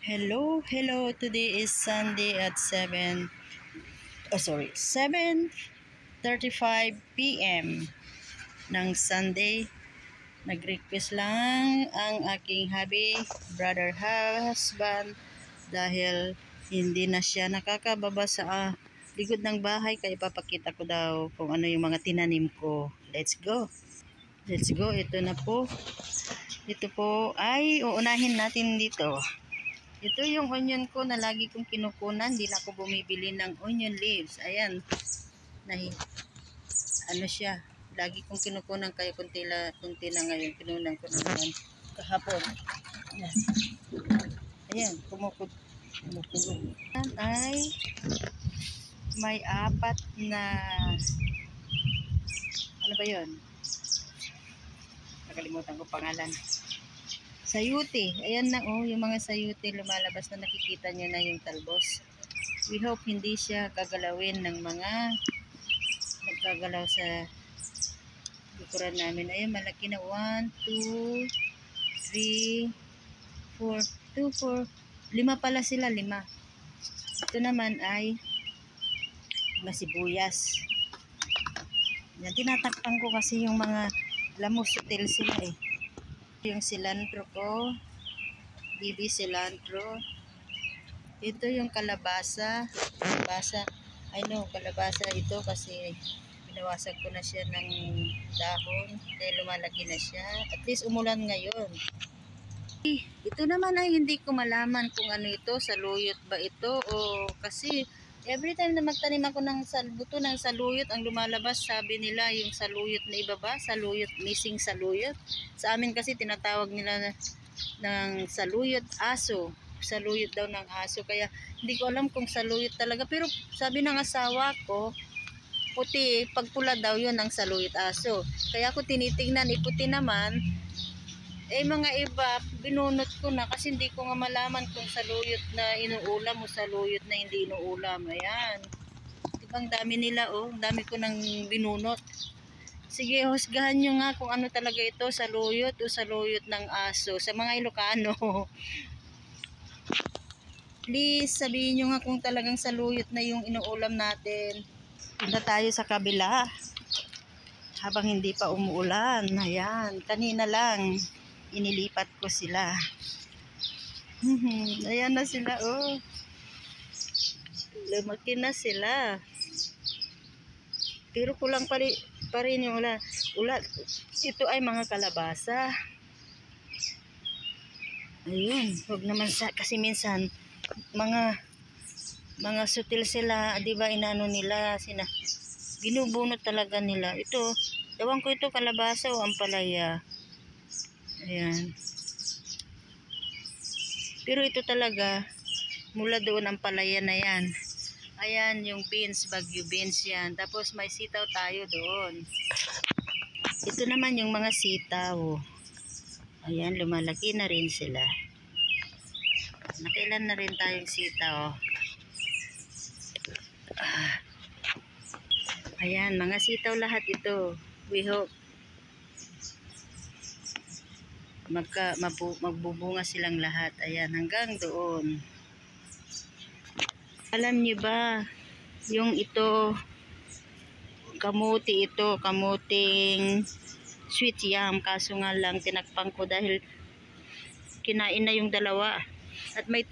Hello, hello. Today is Sunday at 7:35 p.m. ng Sunday. Nag-request lang ang aking hubby, brother husband, dahil hindi na siya nakakababa sa likod ng bahay, kaya ipapakita ko daw kung ano yung mga tinanim ko. Let's go. Let's go. Ito na po. Ito po ay uunahin natin dito. Ito yung onion ko na lagi kong kinukunan. Hindi na ako bumibili ng onion leaves. Ayan. Ano siya. Lagi kong kinukunan, kaya kunti na ngayon. Kinunan ko naman kahapon. Ayan. Ayan. Kumukulog. Ayan ay may 4 na ano ba yun? Nakalimutan ko pangalan. Sayuti. Ayan na yung mga sayuti lumalabas na, nakikita nyo na yung talbos. We hope hindi siya gagalawin ng mga nagkagalaw sa likuran namin. Ayan, malaki na. 1, 2, 3, 4, 2, 4. 5 pala sila, 5. Ito naman ay masibuyas. Yan, tinatakpan ko kasi yung mga lamos, sutil sila Yung cilantro ko, BB cilantro. Ito yung kalabasa. Kalabasa ito kasi binawasan ko na siya ng dahon. Kaya lumalaki na siya. At least umulan ngayon. Ito naman ay hindi ko malaman kung ano ito. Saluyot ba ito? O kasi every time na magtanim ako ng buto ng saluyot, ang lumalabas, sabi nila, yung saluyot na ibaba, missing saluyot. Sa amin kasi tinatawag nila ng saluyot aso. Saluyot daw ng aso. Kaya hindi ko alam kung saluyot talaga. Pero sabi ng asawa ko, puti, pagpula daw yun ang saluyot aso. Kaya ako tinitingnan, puti naman. Mga iba, binunot ko na kasi hindi ko nga malaman kung saluyot na inuulam o saluyot na hindi inuulam. Ayan. Ibang dami nila, dami ko nang binunot. Sige, husgahan nyo nga kung ano talaga ito, saluyot o saluyot ng aso. Sa mga Ilocano. Please, sabihin nyo nga kung talagang saluyot na yung inuulam natin. Punta tayo sa kabila. Habang hindi pa umuulan. Ayan, kanina lang inilipat ko sila. Ayan na sila, lumaki na sila. Pero kulang pa rin yung ulan. Ito ay mga kalabasa. Ayun, huwag naman kasi minsan mga sutil sila, 'di ba, inano nila, binubunot talaga nila. Ito, ewan ko ito kalabasa o ampalaya. Ayan. Pero ito talaga, mula doon ang palaya na yan. Ayan, yung beans, Bagyo beans yan. Tapos may sitaw tayo doon. Ito naman yung mga sitaw. Ayan, lumalaki na rin sila. Nakailan na rin tayong sitaw. Ayan, mga sitaw lahat ito. We hope magbubunga silang lahat. Ayan, hanggang doon. Alam niyo ba, yung ito, kamuting sweet yam, kaso nga lang tinakpan ko dahil kinain na yung dalawa. At may